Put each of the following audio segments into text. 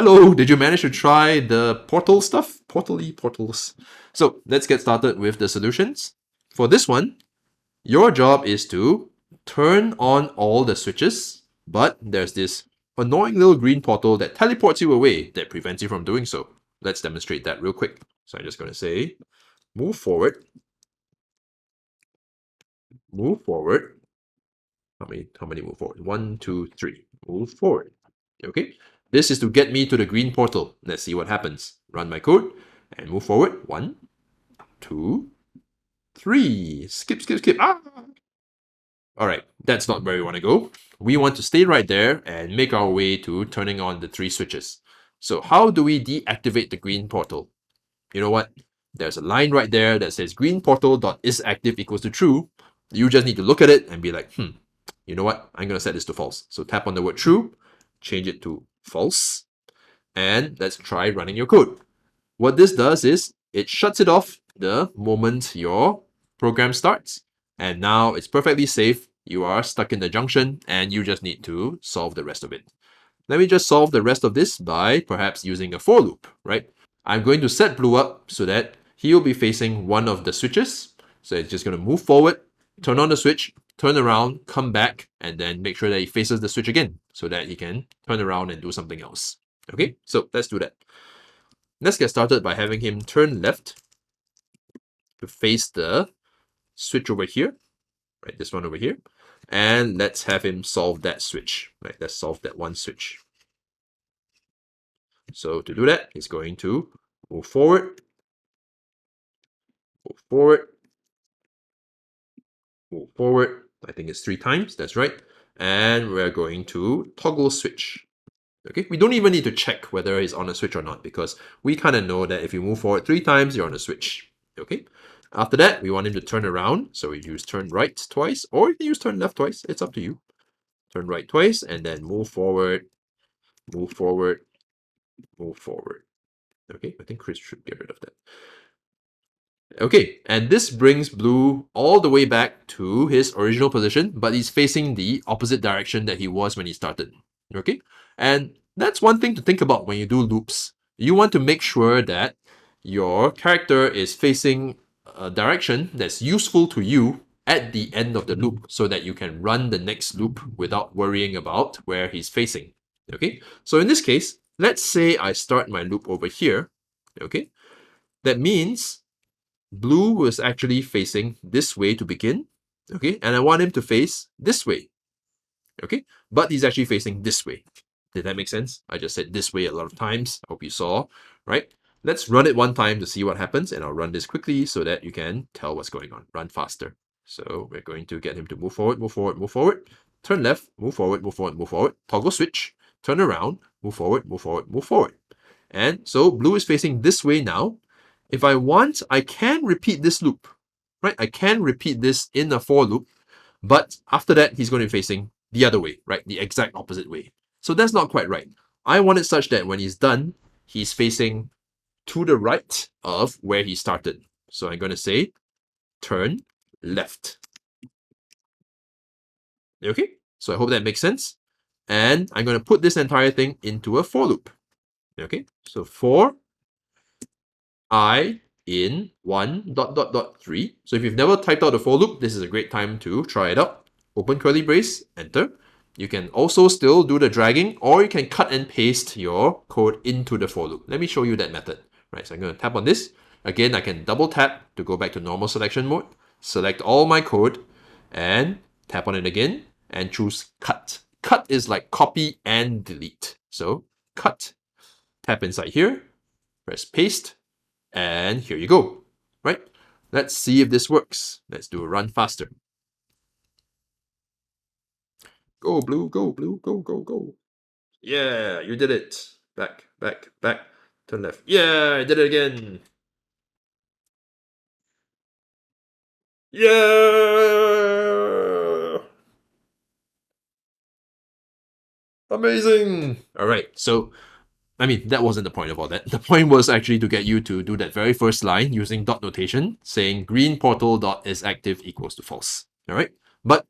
hello, did you manage to try the portal stuff? Portals. So let's get started with the solutions. For this one, your job is to turn on all the switches, but there's this annoying little green portal that teleports you away that prevents you from doing so. Let's demonstrate that real quick. So I'm just going to say, move forward. Move forward. How many move forward? 1, 2, 3. Move forward. Okay. This is to get me to the green portal. Let's see what happens. Run my code and move forward. 1, 2, 3. Skip, skip, skip. Ah! Alright, that's not where we want to go. We want to stay right there and make our way to turning on the 3 switches. So how do we deactivate the green portal? You know what? There's a line right there that says green portal.isActive equals to true. You just need to look at it and be like, you know what? I'm going to set this to false. So tap on the word true, change it to false, and let's try running your code. What this does is it shuts it off the moment your program starts. And now it's perfectly safe. You are stuck in the junction and you just need to solve the rest of it. Let me just solve the rest of this by perhaps using a for loop, right? I'm going to set Blue up so that he'll be facing one of the switches. So it's just going to move forward, turn on the switch, turn around, come back, and then make sure that he faces the switch again so that he can turn around and do something else. Okay, so let's do that. Let's get started by having him turn left to face the switch over here, right? This one over here. And let's have him solve that switch, right? Let's solve that one switch. So to do that, he's going to move forward, move forward, move forward. I think it's 3 times, that's right. And we're going to toggle switch. Okay, we don't even need to check whether he's on a switch or not because we kind of know that if you move forward 3 times, you're on a switch. Okay, after that, we want him to turn around. So we use turn right twice, or you can use turn left twice. It's up to you. Turn right twice and then move forward, move forward, move forward. Okay, I think Chris should get rid of that. Okay, and this brings Blue all the way back to his original position, but he's facing the opposite direction that he was when he started. Okay, and that's one thing to think about when you do loops. You want to make sure that your character is facing a direction that's useful to you at the end of the loop so that you can run the next loop without worrying about where he's facing. Okay, so in this case, let's say I start my loop over here. Okay, that means Blue was actually facing this way to begin, okay? And I want him to face this way, okay? But he's actually facing this way. Did that make sense? I just said this way a lot of times. I hope you saw, right? Let's run it one time to see what happens, and I'll run this quickly so that you can tell what's going on. Run faster. So we're going to get him to move forward, move forward, move forward, turn left, move forward, move forward, move forward, toggle switch, turn around, move forward, move forward, move forward. And so Blue is facing this way now. If I want, I can repeat this loop, right? I can repeat this in a for loop, but after that, he's going to be facing the other way, right? The exact opposite way. So that's not quite right. I want it such that when he's done, he's facing to the right of where he started. So I'm going to say, turn left. Okay, so I hope that makes sense. And I'm going to put this entire thing into a for loop. Okay, so for I in 1 ... 3. So if you've never typed out the for loop, this is a great time to try it out. Open curly brace, enter. You can also still do the dragging, or you can cut and paste your code into the for loop. Let me show you that method. Right, so I'm going to tap on this. Again, I can double tap to go back to normal selection mode. Select all my code and tap on it again and choose cut. Cut is like copy and delete. So cut, tap inside here, press paste, and here you go, right? Let's see if this works. Let's do a run faster. Go, Blue, go, Blue, go, go, go. Yeah, you did it. Back, back, back. Turn left. Yeah, I did it again. Yeah! Amazing! All right, so I mean, that wasn't the point of all that. The point was actually to get you to do that very first line using dot notation, saying green portal.isActive equals to false. All right, but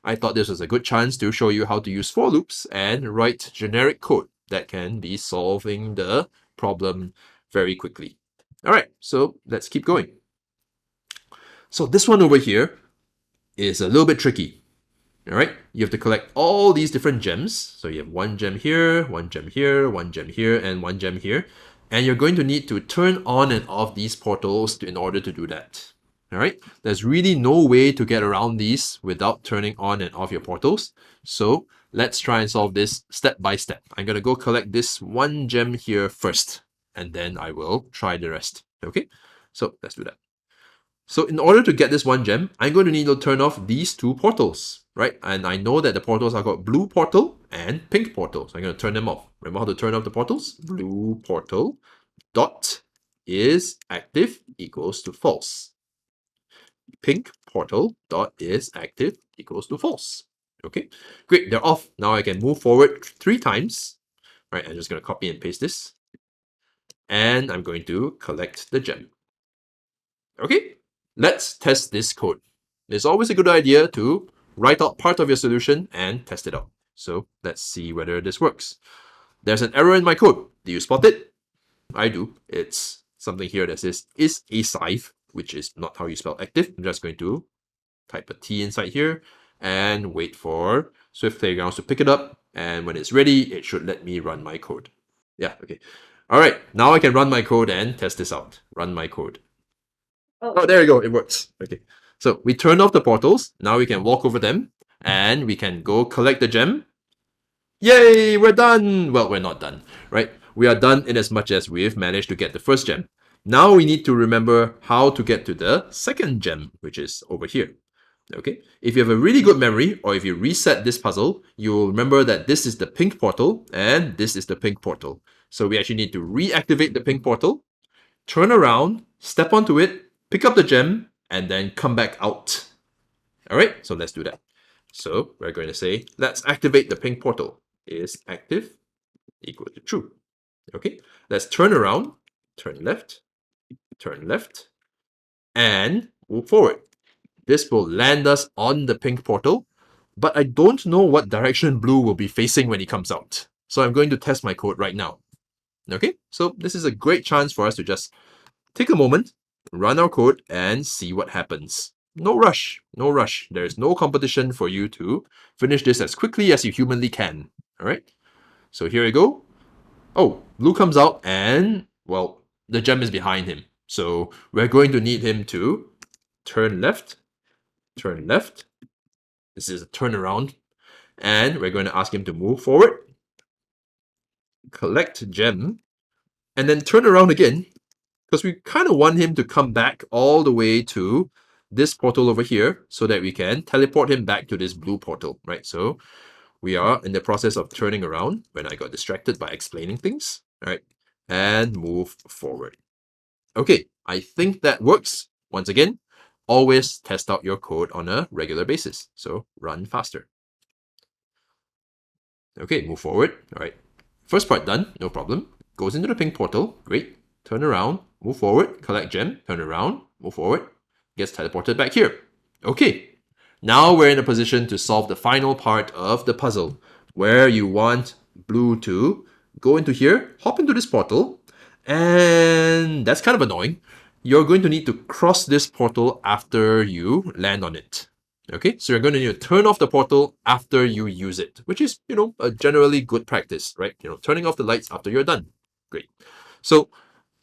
I thought this was a good chance to show you how to use for loops and write generic code. that can be solving the problem very quickly. All right, so let's keep going. So this one over here is a little bit tricky. All right, you have to collect all these different gems. So you have one gem here, one gem here, one gem here, and one gem here. And you're going to need to turn on and off these portals in order to do that. All right, there's really no way to get around these without turning on and off your portals. So let's try and solve this step by step. I'm going to go collect this one gem here first, and then I will try the rest. Okay, so let's do that. So in order to get this one gem, I'm going to need to turn off these two portals, right? And I know that the portals are called blue portal and pink portal. So I'm going to turn them off. Remember how to turn off the portals? Blue portal dot is active equals to false. Pink portal dot is active equals to false. Okay, great. They're off. Now I can move forward 3 times. Right, I'm just going to copy and paste this. And I'm going to collect the gem. Okay, let's test this code. It's always a good idea to write out part of your solution and test it out. So let's see whether this works. There's an error in my code. Do you spot it? I do. It's something here that says is a scythe, which is not how you spell active. I'm just going to type a T inside here and wait for Swift Playgrounds to pick it up. And when it's ready, it should let me run my code. Yeah, okay. All right, now I can run my code and test this out. Run my code. Oh, there you go. It works. Okay. So we turn off the portals. Now we can walk over them and we can go collect the gem. Yay, we're done. Well, we're not done, right? We are done in as much as we've managed to get the first gem. Now we need to remember how to get to the second gem, which is over here. Okay. If you have a really good memory, or if you reset this puzzle, you'll remember that this is the pink portal and this is the pink portal. So we actually need to reactivate the pink portal, turn around, step onto it, pick up the gem, and then come back out. All right, so let's do that. So we're going to say, let's activate the pink portal. Is active equal to true. Okay, let's turn around, turn left, and move forward. This will land us on the pink portal, but I don't know what direction blue will be facing when he comes out. So I'm going to test my code right now. Okay, so this is a great chance for us to just take a moment, run our code, and see what happens. No rush, no rush. There's no competition for you to finish this as quickly as you humanly can. All right, so here we go. Oh, blue comes out and, well, the gem is behind him. So we're going to need him to turn left. This is a turnaround. And we're going to ask him to move forward, collect gem, and then turn around again, because we kind of want him to come back all the way to this portal over here so that we can teleport him back to this blue portal, right? So we are in the process of turning around when I got distracted by explaining things, all right? And move forward. Okay, I think that works. Once again, always test out your code on a regular basis. So run faster. Okay, move forward. All right. First part done, no problem. Goes into the pink portal. Great. Turn around, move forward, collect gem, turn around, move forward, gets teleported back here. Okay. Now we're in a position to solve the final part of the puzzle, where you want blue to go into here, hop into this portal, and that's kind of annoying. You're going to need to cross this portal after you land on it. Okay, so you're going to need to turn off the portal after you use it, which is, a generally good practice, right? Turning off the lights after you're done. Great. So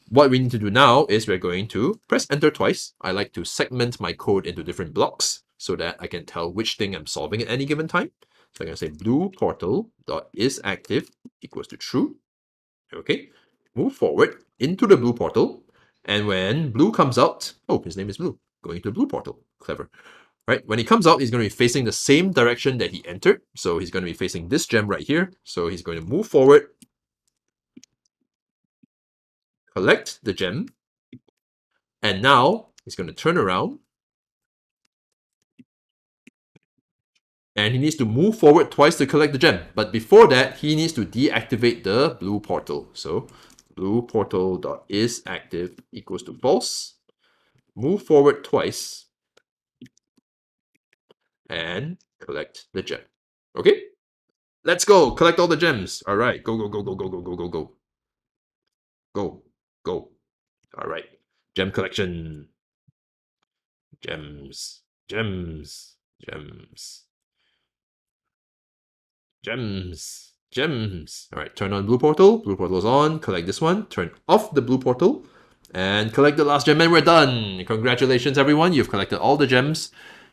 what we need to do now is we're going to press enter twice. I like to segment my code into different blocks so that I can tell which thing I'm solving at any given time. So I'm going to say blue portal dot is active equals to true. Okay, move forward into the blue portal. And when blue comes out, oh, his name is blue, going to the blue portal. Clever. Right, when he comes out, he's going to be facing the same direction that he entered. So he's going to be facing this gem right here. So he's going to move forward, collect the gem, and now he's going to turn around. And he needs to move forward twice to collect the gem. But before that, he needs to deactivate the blue portal. So blue portal.isActive equals to false. Move forward twice and collect the gem. Okay? Let's go. Collect all the gems. All right. Go, go, go, go, go, go, go, go, go. Go, go. All right. Gem collection. Gems. Gems. Gems. Gems. Gems. All right. Turn on blue portal. Blue portal is on. Collect this one. Turn off the blue portal. And collect the last gem. And we're done. Congratulations, everyone. You've collected all the gems.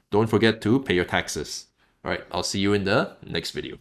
Don't forget to pay your taxes. All right. I'll see you in the next video.